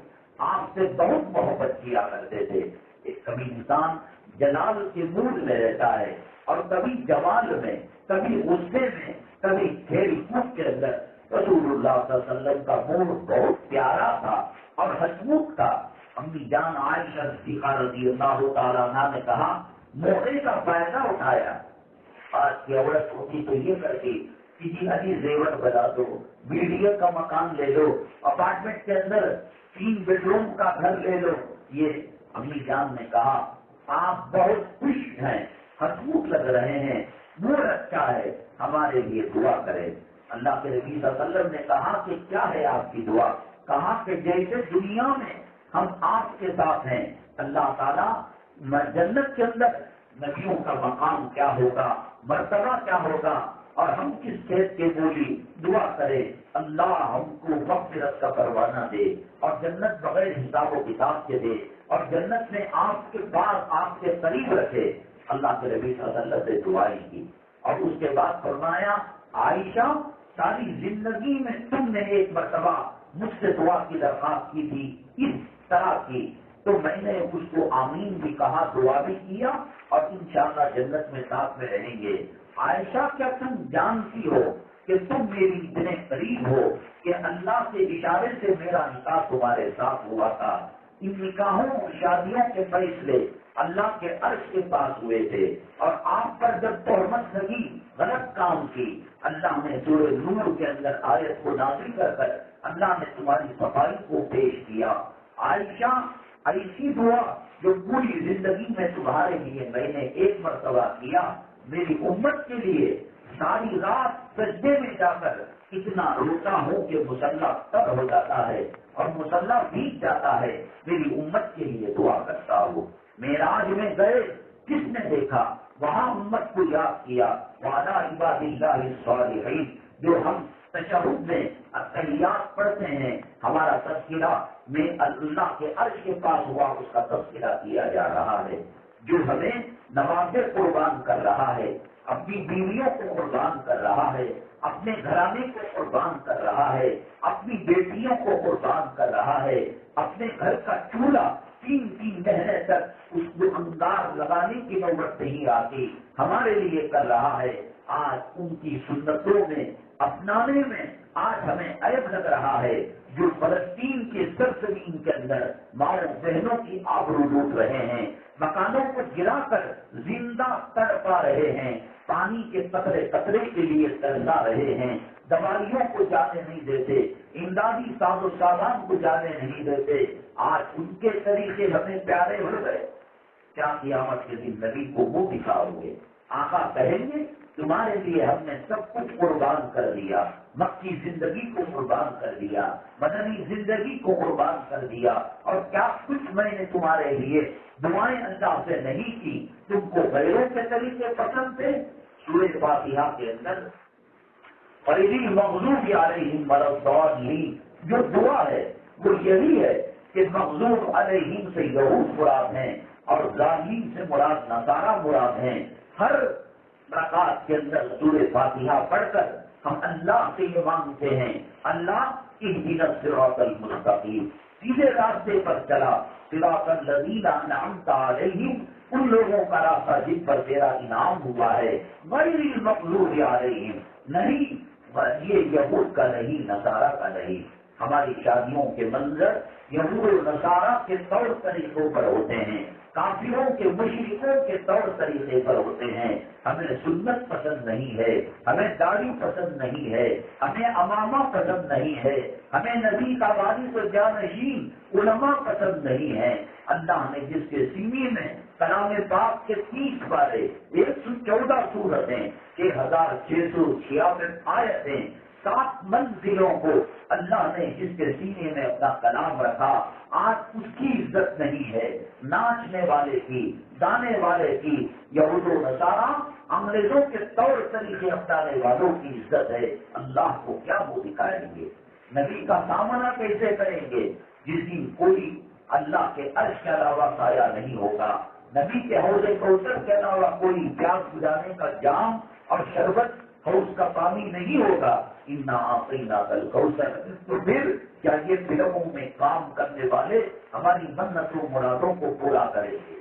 آپ سے بہت محبت کیا کرتے تھے. کبھی انسان جلال کے موڈ میں رہتا ہے، اور کبھی جمال میں، کبھی غصے میں، کبھی کھیل کود کے اندر. رسول اللہ صلی اللہ علیہ وسلم کا موڈ بہت پیارا تھا اور ہسمکھ تھا. امی جان عائشہ صدیقہ رضی اللہ تعالیٰ عنہ نے کہا موقع کا فائدہ اٹھایا. آج کی عورت ہوتی تو یہ کرتی کہ جی ابھی زیور بنا دو، بیڈیا کا مکان لے لو، اپارٹمنٹ کے اندر 3 بیڈ روم کا گھر لے لو. یہ امی جان نے کہا آپ بہت خوش ہیں، ہسمکھ لگ رہے ہیں، موڈ اچھا ہے، ہمارے لیے دعا کریں. اللہ کے نبی صلی اللہ علیہ وسلم نے کہا کہ کیا ہے آپ کی دعا؟ کہا کہ جیسے دنیا میں ہم آپ کے ساتھ ہیں، اللہ تعالیٰ جنت کے اندر نبیوں کا مقام کیا ہوگا، مرتبہ کیا ہوگا، اور ہم کس صحت کے بولی دعا کریں اللہ ہم کو مغفرت کا پروانہ دے، اور جنت بغیر حساب و کتاب کے دے، اور جنت میں آپ کے پاس آپ کے قریب رکھے. اللہ کے نبی صلی اللہ علیہ وسلم سے دعائیں کی، اور اس کے بعد فرمایا عائشہ ساری زندگی میں تم نے ایک مرتبہ مجھ سے دعا کی درخواست کی تھی اس طرح کی، تو میں نے اس کو آمین بھی کہا، دعا بھی کیا، اور انشاءاللہ جنت میں ساتھ میں رہیں گے. عائشہ کیا تم جانتی ہو کہ تم میری اتنے قریب ہو کہ اللہ کے اشارے سے میرا نکاح تمہارے ساتھ ہوا تھا. ان نکاحوں اور شادیوں کے فیصلے اللہ کے عرش کے پاس ہوئے تھے، اور آپ پر جب تہمت لگی غلط کام کی، اللہ نے سورہ نور کے اندر آیت کو نازل کر کر اللہ نے تمہاری صفائی کو پیش کیا. عائشہ ایسی دعا جو پوری زندگی میں تمہارے لیے میں نے ایک مرتبہ کیا، میری امت کے لیے ساری رات سجدے میں جا کر اتنا روتا ہوں کہ مسلح تر ہو جاتا ہے اور مسلح بھیگ جاتا ہے، میری امت کے لیے دعا کرتا ہوں. معراج میں گئے، کس نے دیکھا؟ وہاں امت کو یاد کیا، وعلی عباد اللہ الصالحین. جو ہم تشہد میں التحیات پڑھتے ہیں، ہمارا تذکرہ میں اللہ کے عرش کے پاس ہوا اس کا تذکرہ کیا جا رہا ہے. جو ہمیں نوازے قربان کر رہا ہے، اپنی بیویوں کو قربان کر رہا ہے، اپنے گھرانے کو قربان کر رہا ہے، اپنی بیٹیوں کو قربان کر رہا ہے، اپنے گھر کا چولہا 3 مہینے تک اس کو انگار لگانے کی نوبت نہیں آتی، ہمارے لیے کر رہا ہے. آج ان کی سنتوں میں اپنانے میں آج ہمیں عیب لگ رہا ہے. جو فلسطین کی سرزمین کے اندر ماؤں بہنوں کی آبرو لوٹ رہے ہیں، مکانوں کو گرا کر زندہ تڑپا رہے ہیں، پانی کے قطرے قطرے کے لیے ترلا رہے ہیں، دوائیوں کو جانے نہیں دیتے، امدادی ساز و سامان کو جانے نہیں دیتے. آج ان کے طریقے ہمیں پیارے ہو گئے. کیا قیامت کے دن نبی کو وہ دکھاؤ گے؟ آقا کہیں گے تمہارے لیے ہم نے سب کچھ قربان کر دیا، مکی زندگی کو قربان کر دیا، مدنی زندگی کو قربان کر دیا، اور کیا کچھ میں نے تمہارے لیے دعائیں اللہ سے نہیں کی؟ تم کو غیروں کے طریقے پسند تھے. سورہ فاتحہ کے اندر غیر مغضوب علیہم ولا الضالین جو دعا ہے وہ یہی ہے کہ مغضوب علیہم سے یہود مراد ہیں اور ظالمین سے مراد نصارہ مراد ہیں. ہر رکعت کے اندر سورہ فاتحہ پڑھ کر ہم اللہ سے یہ مانگتے ہیں، اللہ اہدنا الصراط المستقیم، سیدھے راستے پر چلا، صراط الذین انعمت علیہم، ان لوگوں کا راستہ جن پر تیرا انعام ہوا ہے، غیر المغضوب علیہم، نہیں یہ یہود کا نہیں، نصارہ کا نہیں۔ ہماری شادیوں کے منظر یہود و نصارہ کے طور طریقوں پر ہوتے ہیں، کافروں کے مشرکوں کے طور طریقے پر ہوتے ہیں۔ ہمیں سنت پسند نہیں ہے، ہمیں داڑھی پسند نہیں ہے، ہمیں امامہ پسند نہیں ہے، ہمیں نبی کا وارث و جانشین علماء پسند نہیں ہے۔ اللہ نے جس کے سینے میں کلام پاک کے 30 پارے، 114 سورتیں، 1666 آیتیں، 7 منزلوں کو اللہ نے جس کے سینے میں اپنا کلام رکھا، آج اس کی عزت نہیں ہے، ناچنے والے کی، گانے والے کی، یہود و نصارہ انگریزوں کے طور طریقے اپنانے والوں کی عزت ہے۔ اللہ کو کیا وہ دکھائیں گے؟ نبی کا سامنا کیسے کریں گے جس دن کوئی اللہ کے عرش کے علاوہ سایہ نہیں ہوگا، نبی کے حوض کوثر کے علاوہ کوئی پیاس بجھانے کا جام اور شربت حوض کا پانی نہیں ہوگا، انا اعطیناک الکوثر۔ تو پھر کیا یہ فلموں میں کام کرنے والے ہماری منتوں مرادوں کو پورا کریں گے؟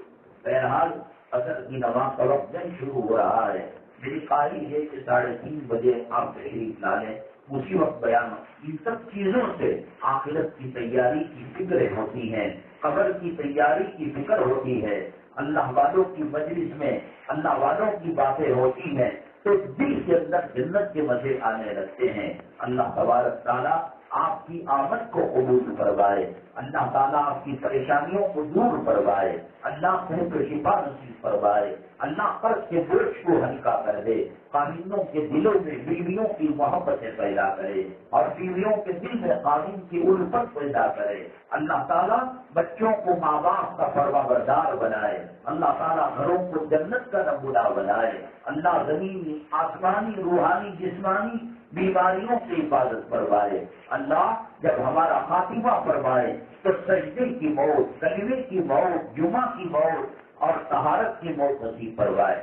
بہرحال عصر کی نماز کا وقت نہیں شروع ہو رہا ہے، میری خواہش ہے کہ 3:30 بجے آپ تشریف لا لیں، اسی وقت بیان۔ ان سب چیزوں سے آخرت کی تیاری کی فکریں ہوتی ہیں، قبر کی تیاری کی فکر ہوتی ہے، اللہ والوں کی مجلس میں اللہ والوں کی باتیں ہوتی ہیں تو دل کے اندر جنت کے مزے آنے لگتے ہیں۔ اللہ تبارک تعالیٰ آپ کی آمد کو قبول فرمائے، اللہ تعالیٰ آپ کی پریشانیوں کو دور فرمائے، اللہ صحت و شفا نصیب فرمائے، اللہ قرض کے بوجھ کو ہلکا کر دے، قانونوں کے دلوں میں بیویوں کی محبتیں پیدا کرے اور بیویوں کے دل میں قانون کی الفت پیدا کرے، اللہ تعالیٰ بچوں کو ماں باپ کا فرمانبردار بنائے، اللہ تعالیٰ گھروں کو جنت کا نمونہ بنائے، اللہ زمینی آسمانی روحانی جسمانی بیماریوں سے حفاظت فرمائے، اللہ جب ہمارا خاتمہ فرمائے تو سجدے کی موت، کلمے کی موت، جمعہ کی موت اور طہارت کی موت نصیب فرمائے۔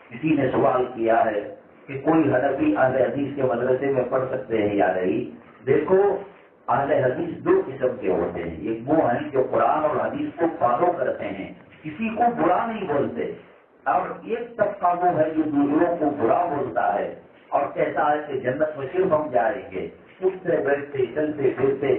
کسی نے سوال کیا ہے کہ کوئی حنفی اہل حدیث کے مدرسے میں پڑھ سکتے ہیں یا نہیں؟ دیکھو، اہل حدیث 2 قسم کے ہوتے ہیں، ایک وہ ہیں جو قرآن اور حدیث کو فالو کرتے ہیں، کسی کو برا نہیں بولتے، اور ایک طبقہ وہ ہے جو دوسروں کو برا بولتا ہے اور کہتا ہے کہ جنت میں صرف ہم جائیں گے، اٹھتے بیٹھتے چلتے پھرتے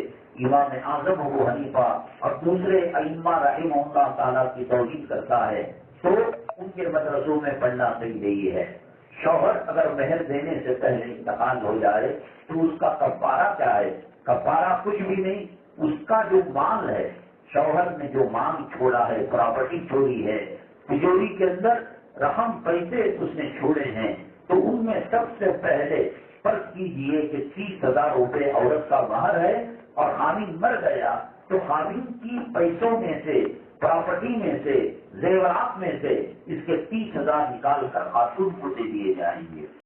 امام اعظم ابو حنیفہ اور دوسرے ائمہ رحمہ اللہ تعالیٰ کی توہین کرتا ہے، تو ان کے مدرسوں میں پڑھنا صحیح نہیں ہے۔ شوہر اگر مہر دینے سے پہلے انتقال ہو جائے تو اس کا کفارہ کیا ہے؟ کفارہ کچھ بھی نہیں، اس کا جو مال ہے، شوہر نے جو مال چھوڑا ہے، پراپرٹی چھوڑی ہے، تجوری کے اندر رقم پیسے اس نے چھوڑے ہیں، تو ان میں سب سے پہلے فرض کیجئے کہ 30,000 روپے عورت کا مہر ہے اور خامن مر گیا تو خامن کی پیسوں میں سے، پراپرٹی میں سے، زیورات میں سے اس کے 30,000 نکال کر خاتون کو دے دیے جائیں گے۔